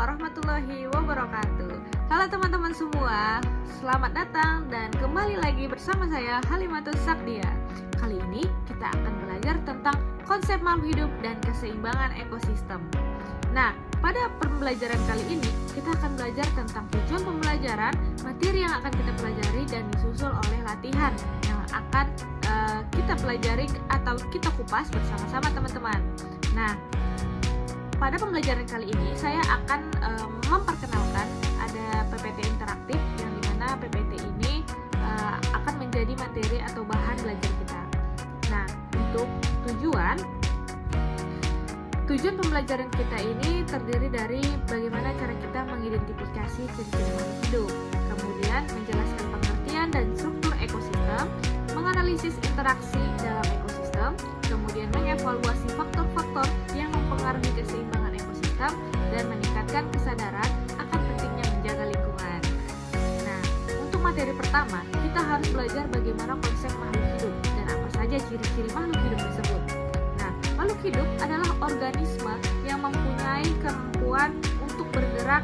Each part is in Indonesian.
warahmatullahi wabarakatuh. Halo teman-teman semua, selamat datang dan kembali lagi bersama saya Halimatus Sakdia. Kali ini kita akan belajar tentang konsep makhluk hidup dan keseimbangan ekosistem. Nah, pada pembelajaran kali ini kita akan belajar tentang tujuan pembelajaran, materi yang akan kita pelajari dan disusul oleh latihan yang akan kita pelajari atau kita kupas bersama-sama teman-teman. Nah, pada pembelajaran kali ini saya akan memperkenalkan ada PPT interaktif yang dimana PPT ini akan menjadi materi atau bahan belajar kita. Nah, untuk tujuan pembelajaran kita ini terdiri dari bagaimana cara kita mengidentifikasi ciri-ciri makhluk hidup, kemudian menjelaskan pengertian dan struktur ekosistem, menganalisis interaksi dalam ekosistem, kemudian mengevaluasi faktor-faktor yang mempengaruhi keseimbangan ekosistem, dan meningkatkan kesadaran akan pentingnya menjaga lingkungan. Nah, untuk materi pertama, kita harus belajar bagaimana konsep makhluk hidup dan apa saja ciri-ciri makhluk hidup tersebut. Nah, makhluk hidup adalah organisme yang mempunyai kemampuan untuk bergerak,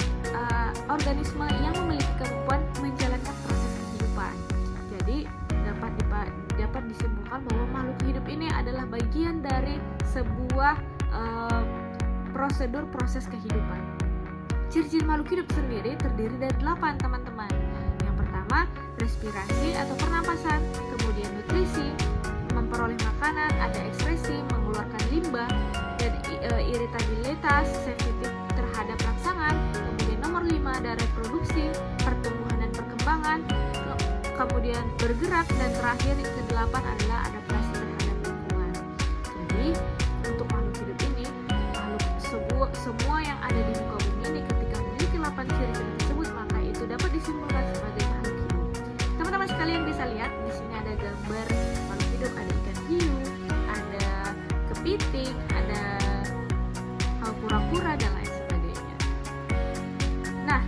organisme yang memiliki kemampuan menjalankan proses kehidupan. Jadi, dapat disimpulkan bahwa makhluk hidup ini adalah bagian dari sebuah prosedur proses kehidupan. Ciri-ciri makhluk hidup sendiri terdiri dari 8 teman-teman. Yang pertama, respirasi atau pernapasan, kemudian nutrisi, memperoleh makanan, ada ekskresi, mengeluarkan limbah, dan iritabilitas, sensitif terhadap rangsangan. Kemudian nomor 5 ada reproduksi, pertumbuhan dan perkembangan, kemudian bergerak, dan terakhir ke-8 adalah adaptasi terhadap lingkungan. Jadi untuk makhluk hidup ini, semua yang ada di muka bumi ini ketika memiliki 8 ciri-ciri tersebut, maka itu dapat disimpulkan sebagai makhluk hidup. Teman-teman sekalian bisa lihat di sini ada gambar makhluk hidup, ada ikan hiu, ada kepiting, ada kura-kura dan lain sebagainya. Nah,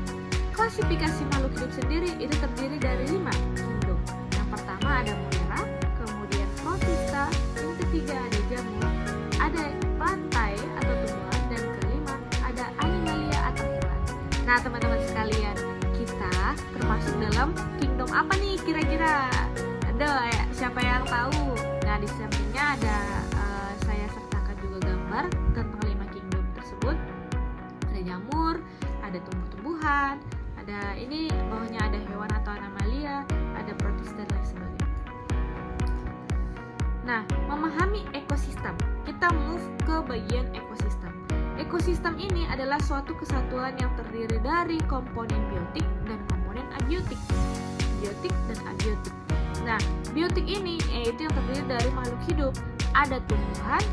klasifikasi makhluk hidup sendiri itu terdiri dari 5 induk. Yang pertama ada monera, kemudian protista, yang ketiga ada jamur, ada plantae atau tumbuhan, dan kelima ada animalia atau hewan. Nah, teman-teman sekalian, kita termasuk dalam kingdom apa nih kira-kira? Ada siapa yang tahu? Nah, di sampingnya ada saya sertakan juga gambar tentang 5 kingdom tersebut. Ada jamur, ada tumbuh-tumbuhan, ada ini bawahnya ada hewan atau animalia, ada protista dan lain sebagainya. Nah, memahami ekosistem, kita move ke bagian ekosistem. Ekosistem ini adalah suatu kesatuan yang terdiri dari komponen biotik dan komponen abiotik. Biotik dan abiotik. Nah, biotik ini yaitu yang terdiri dari makhluk hidup, ada tumbuhan,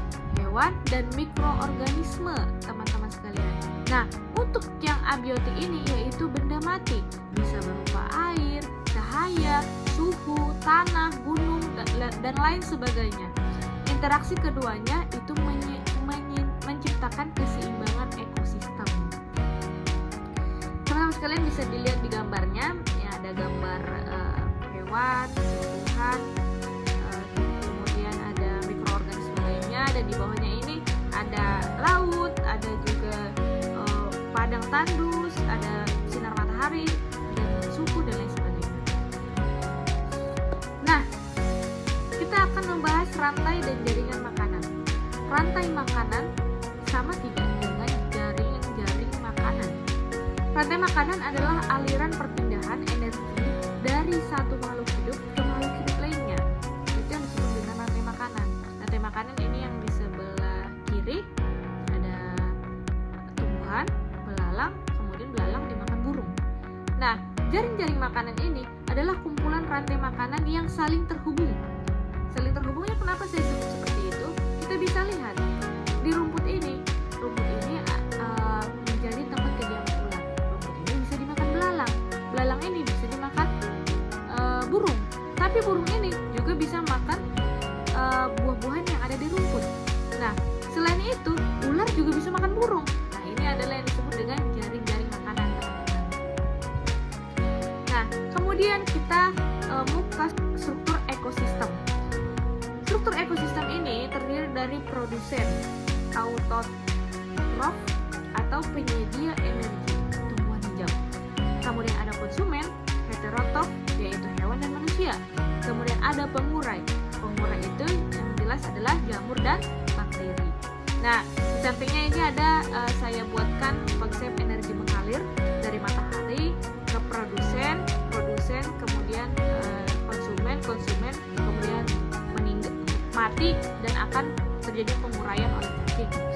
hewan, dan mikroorganisme, teman-teman sekalian. Nah, untuk yang abiotik ini yaitu benda mati, bisa berupa air, cahaya, suhu, tanah, gunung, dan lain sebagainya. Interaksi keduanya itu menciptakan keseimbangan ekosistem. Teman-teman sekalian bisa dilihat di gambarnya, ya ada gambar hewan, tumbuhan, kemudian ada mikroorganisme lainnya, dan di bawahnya ini ada laut, ada juga padang tandus, ada sinar matahari, dan suhu dan lain sebagainya. Nah, kita akan membahas rantai dan jaringan makanan. Rantai makanan sama tidak dengan jaring makanan. Rantai makanan adalah aliran perpindahan energi dari satu makhluk hidup ke makhluk hidup lainnya. Itu yang disebut dengan rantai makanan. Rantai makanan ini yang di sebelah kiri ada tumbuhan, belalang, kemudian belalang dimakan burung. Nah, jaring-jaring makanan ini adalah kumpulan rantai makanan yang saling terhubung. Saling terhubungnya kenapa saya sebut seperti itu? Kita bisa lihat di rumput ini menjadi tempat kediaman ular. Rumput ini bisa dimakan belalang. Belalang ini bisa dimakan burung. Tapi burung ini juga bisa makan buah-buahan yang ada di rumput. Nah, selain itu, ular juga bisa makan burung. Nah, ini adalah yang disebut dengan jaring-jaring makanan. Nah, kemudian kita ke struktur ekosistem. Struktur ekosistem ini terdiri dari produsen, autotrof atau penyedia energi, ada pengurai. Pengurai itu yang jelas adalah jamur dan bakteri. Nah, di sampingnya ini ada saya buatkan konsep energi mengalir dari matahari ke produsen, kemudian konsumen, kemudian mati dan akan terjadi penguraian oleh cacing.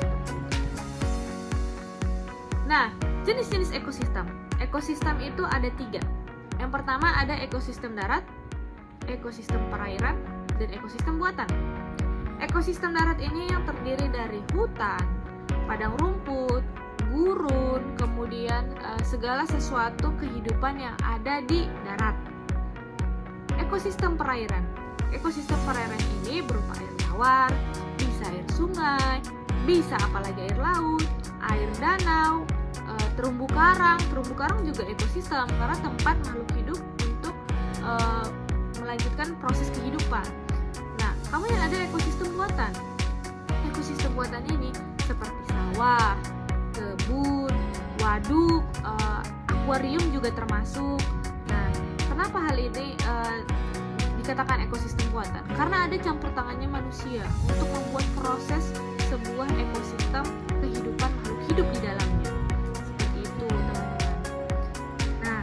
Nah, jenis-jenis ekosistem. Ekosistem itu ada 3. Yang pertama ada ekosistem darat, ekosistem perairan, dan ekosistem buatan. Ekosistem darat ini yang terdiri dari hutan, padang rumput, gurun, kemudian segala sesuatu kehidupan yang ada di darat. Ekosistem perairan. Ekosistem perairan ini berupa air tawar, bisa air sungai, bisa apalagi air laut, air danau, terumbu karang. Terumbu karang juga ekosistem karena tempat makhluk hidup untuk melanjutkan proses kehidupan. Nah, kemudian ada ekosistem buatan. Ekosistem buatan ini seperti sawah, kebun, waduk, akuarium juga termasuk. Nah, kenapa hal ini dikatakan ekosistem buatan? Karena ada campur tangannya manusia untuk membuat proses sebuah ekosistem kehidupan makhluk hidup di dalamnya. Seperti itu, teman-teman. Nah,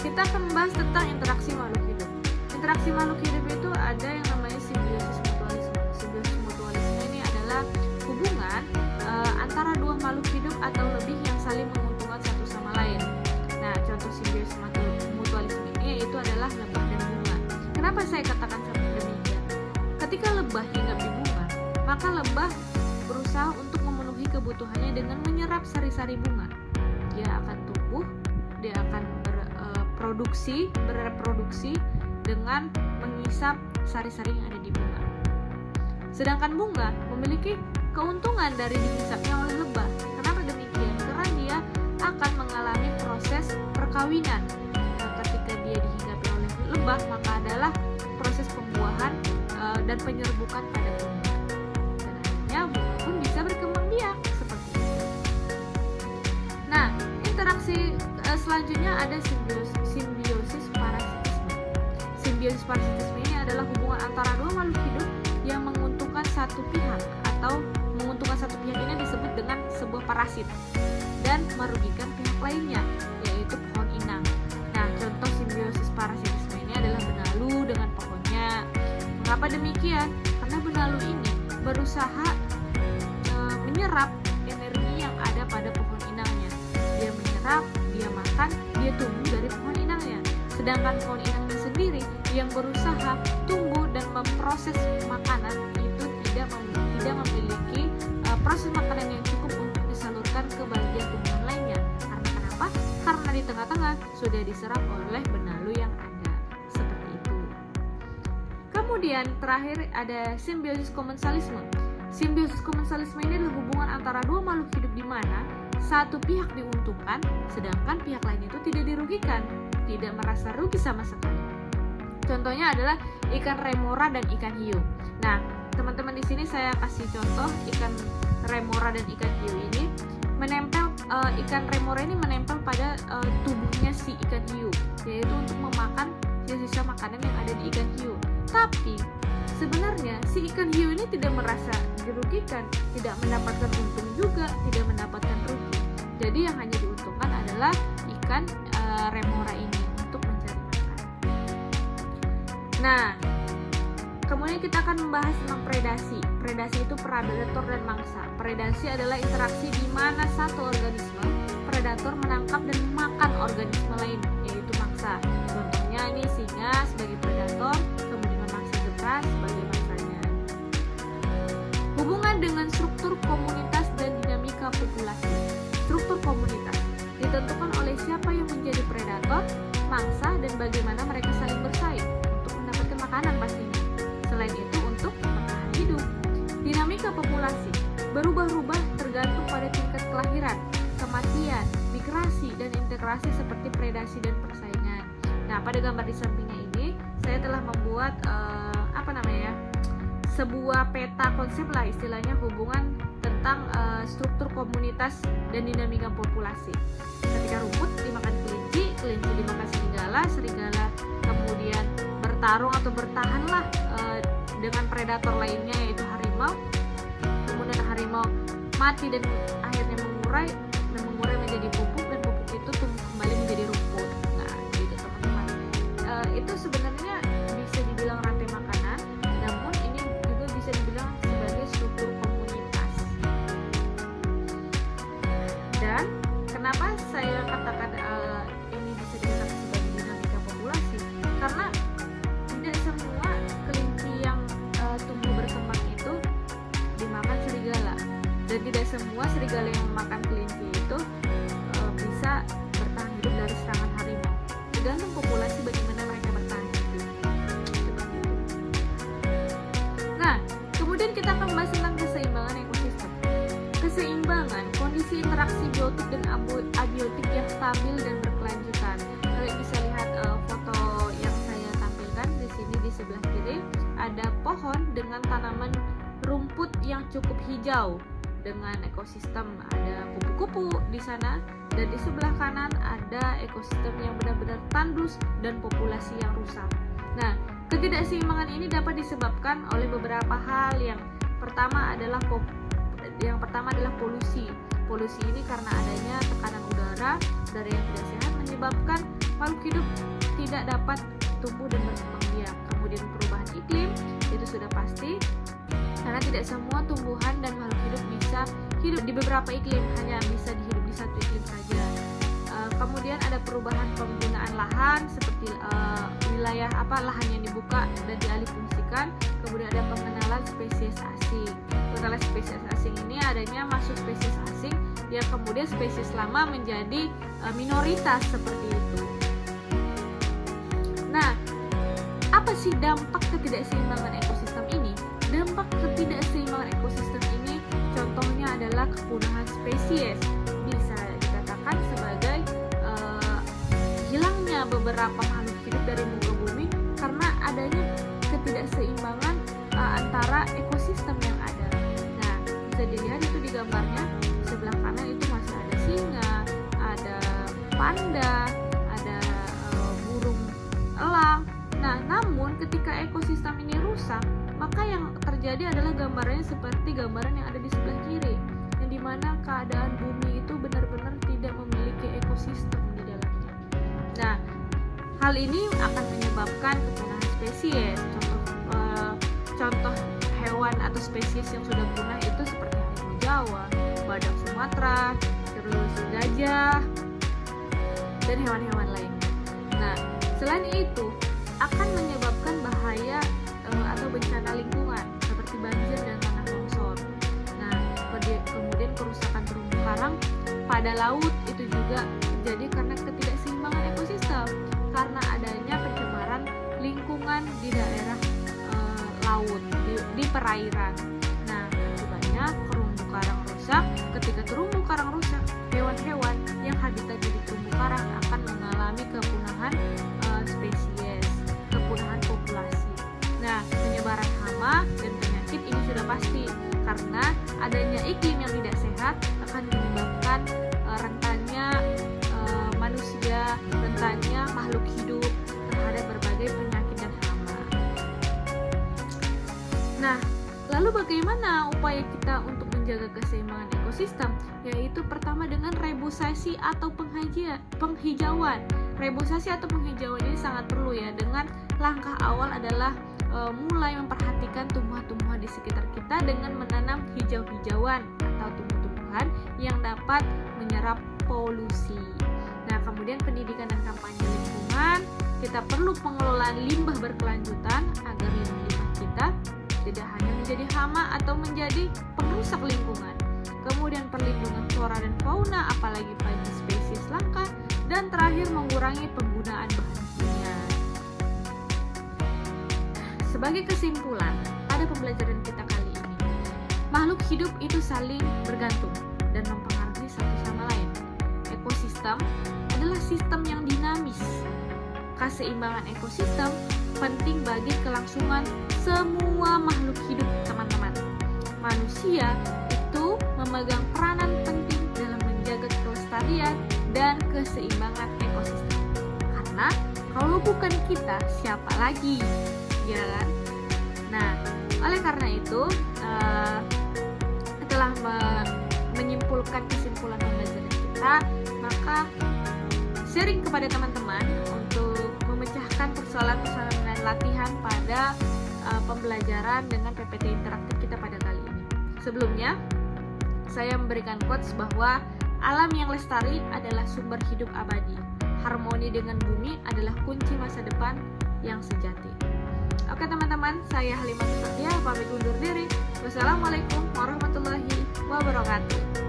kita akan membahas tentang interaksi makhluk hidup. Interaksi makhluk hidup itu ada yang namanya simbiosis mutualisme. Simbiosis mutualisme ini adalah hubungan antara dua makhluk hidup atau lebih yang saling menguntungkan satu sama lain. Nah, contoh simbiosis mutualisme ini yaitu adalah lebah dan bunga. Kenapa saya katakan seperti demikian? Ketika lebah hinggap di bunga, maka lebah berusaha untuk memenuhi kebutuhannya dengan menyerap sari-sari bunga. Dia akan tumbuh, dia akan bereproduksi dengan mengisap sari-sari yang ada di bunga. Sedangkan bunga memiliki keuntungan dari dihisapnya oleh lebah. Kenapa demikian? Karena dia akan mengalami proses perkawinan. Nah, ketika dia dihinggapi oleh lebah, maka adalah proses pembuahan dan penyerbukan pada bunga. Dan akhirnya bunga pun bisa berkembang biak seperti itu. Nah, interaksi selanjutnya ada simbiosis parasitisme. Simbiosis parasitisme ini adalah hubungan antara dua makhluk hidup yang menguntungkan satu pihak, atau menguntungkan satu pihak ini disebut dengan sebuah parasit dan merugikan pihak lainnya, yaitu pohon inang. Nah, contoh simbiosis parasitisme ini adalah benalu dengan pohonnya. Mengapa demikian? Karena benalu ini berusaha menyerap energi yang ada pada pohon inangnya. Dia menyerap, dia makan, dia tumbuh dari pohon inangnya. Sedangkan pohon inangnya sendiri yang berusaha tumbuh dan memproses makanan itu tidak memiliki proses makanan yang cukup untuk disalurkan ke bagian tumbuhan lainnya. Karena kenapa? Karena di tengah-tengah sudah diserap oleh benalu yang ada. Seperti itu. Kemudian terakhir ada simbiosis komensalisme. Simbiosis komensalisme ini adalah hubungan antara dua makhluk hidup di mana satu pihak diuntungkan, sedangkan pihak lain itu tidak dirugikan, tidak merasa rugi sama sekali. Contohnya adalah ikan remora dan ikan hiu. Nah, teman-teman di sini saya kasih contoh ikan remora dan ikan hiu ini menempel. Ikan remora ini menempel pada tubuhnya si ikan hiu, yaitu untuk memakan sisa makanan yang ada di ikan hiu. Tapi sebenarnya si ikan hiu ini tidak merasa dirugikan, tidak mendapatkan untung juga, tidak mendapatkan rugi. Jadi yang hanya diuntungkan adalah ikan remora ini untuk mencari makan. Nah, kemudian kita akan membahas tentang predasi. Predasi itu predator dan mangsa. Predasi adalah interaksi di mana satu organisme, predator menangkap dan memakan organisme lain, yaitu mangsa. Contohnya ini singa sebagai predator, kemudian mangsa zebra sebagai mangsanya. Hubungan dengan struktur komunitas dan dinamika populasi. Struktur komunitas ditentukan oleh siapa yang menjadi predator, mangsa, dan bagaimana mereka saling bersaing untuk mendapatkan makanan pastinya. Selain itu untuk bertahan hidup. Dinamika populasi berubah-ubah tergantung pada tingkat kelahiran, kematian, migrasi, dan integrasi seperti predasi dan persaingan. Nah, pada gambar di sampingnya ini saya telah membuat sebuah peta konsep lah istilahnya, hubungan tentang struktur komunitas dan dinamika populasi. Ketika rumput dimakan kelinci, kelinci dimakan serigala, serigala kemudian bertarung atau bertahanlah dengan predator lainnya yaitu harimau. Kemudian harimau mati dan akhirnya mengurai menjadi pupuk, dan pupuk itu tumbuh kembali menjadi rumput. Nah, gitu teman-teman. Itu sebenarnya bisa dibilang rantai makanan, namun ini juga bisa dibilang sebagai struktur komunitas. Dan kenapa saya katakan ini bisa dikatakan sebagai dinamika populasi? Karena tidak semua kelinci yang tumbuh berkembang itu dimakan serigala, dan tidak semua serigala yang memakan kelinci itu bisa bertahan hidup dari serangan harimau. Tergantung populasi bagaimana mereka bertahan hidup. Seperti itu. Nah, kemudian kita akan bahas tentang keseimbangan ekosistem. Keseimbangan kondisi interaksi biotik dan abiotik yang stabil dan berkelanjutan. Kalian bisa lihat foto yang saya tampilkan di sini di sebelah kiri ada pohon dengan tanaman rumput yang cukup hijau dengan ekosistem, ada kupu-kupu di sana, dan di sebelah kanan ada ekosistem yang benar-benar tandus dan populasi yang rusak. Nah, ketidakseimbangan ini dapat disebabkan oleh beberapa hal. Yang pertama adalah polusi. Polusi ini karena adanya tekanan udara dari yang tidak sehat menyebabkan makhluk hidup tidak dapat tumbuh dan berkembang biak. Kemudian perubahan iklim itu sudah pasti, karena tidak semua tumbuhan dan makhluk hidup bisa hidup di beberapa iklim, hanya bisa hidup di satu iklim saja. Kemudian ada perubahan penggunaan lahan, seperti wilayah lahan yang dibuka dan dialihfungsikan. Kemudian ada pengenalan spesies asing. Pengenalan spesies asing ini adanya masuk spesies asing yang kemudian spesies lama menjadi minoritas, seperti itu. Nah, apa sih dampak ketidakseimbangan ekosistem ini? Dampak ketidakseimbangan ekosistem ini contohnya adalah kepunahan spesies. Bisa dikatakan sebagai hilangnya beberapa makhluk hidup dari muka bumi karena adanya ketidakseimbangan antara ekosistem yang ada. Nah, bisa dilihat itu di gambarnya, di sebelah kanan itu masih ada singa, ada panda, ada burung elang. Nah, namun ketika ekosistem ini rusak, maka yang terjadi adalah gambarannya seperti gambaran yang ada di sebelah kiri, yang dimana keadaan bumi itu benar-benar tidak memiliki ekosistem di dalamnya. Nah, hal ini akan menyebabkan kepunahan spesies. Contoh hewan atau spesies yang sudah punah itu seperti harimau Jawa, badak Sumatera, terus gajah, dan hewan-hewan lainnya. Nah, selain itu akan menyebabkan bahaya atau bencana lingkungan seperti banjir dan tanah longsor. Nah, kemudian kerusakan terumbu karang pada laut itu juga terjadi karena ketidakseimbangan ekosistem, karena adanya pencemaran lingkungan di daerah laut, di perairan. Nah, akibatnya terumbu karang rusak. Ketika terumbu karang rusak, hewan-hewan yang habitatnya di terumbu karang akan mengalami kepunahan spesies, kepunahan populasi. Nah, penyebaran hama dan penyakit ini sudah pasti karena adanya iklim yang tidak sehat akan menyebabkan rentannya manusia, rentannya makhluk hidup terhadap berbagai penyakit dan hama. Nah, lalu bagaimana upaya kita untuk menjaga keseimbangan ekosistem? Yaitu pertama dengan rebusasi atau penghijauan. Rebusasi atau penghijauan ini sangat perlu ya. Dengan langkah awal adalah mulai memperhatikan tumbuhan-tumbuhan di sekitar kita dengan menanam hijau-hijauan atau tumbuh-tumbuhan yang dapat menyerap polusi. Nah, kemudian pendidikan dan kampanye lingkungan. Kita perlu pengelolaan limbah berkelanjutan agar limbah kita tidak hanya menjadi hama atau menjadi pengrusak lingkungan. Kemudian perlindungan flora dan fauna, apalagi bagi spesies langka. Dan terakhir, mengurangi penggunaan bahan kimia. Sebagai kesimpulan, pada pembelajaran kita kali ini, makhluk hidup itu saling bergantung dan mempengaruhi satu sama lain. Ekosistem adalah sistem yang dinamis. Keseimbangan ekosistem penting bagi kelangsungan semua makhluk hidup, teman-teman. Manusia itu memegang peranan penting dalam menjaga kelestarian dan keseimbangan ekosistem. Karena Kalau bukan kita, siapa lagi? Ya kan? Nah, oleh karena itu, setelah menyimpulkan kesimpulan pembelajaran kita, maka sharing kepada teman-teman untuk memecahkan persoalan-persoalan dan latihan pada pembelajaran dengan PPT interaktif kita pada kali ini. Sebelumnya, saya memberikan quotes bahwa alam yang lestari adalah sumber hidup abadi. Harmoni dengan bumi adalah kunci masa depan yang sejati. Oke teman-teman, saya Halimah Saktia pamit undur diri. Wassalamualaikum warahmatullahi wabarakatuh.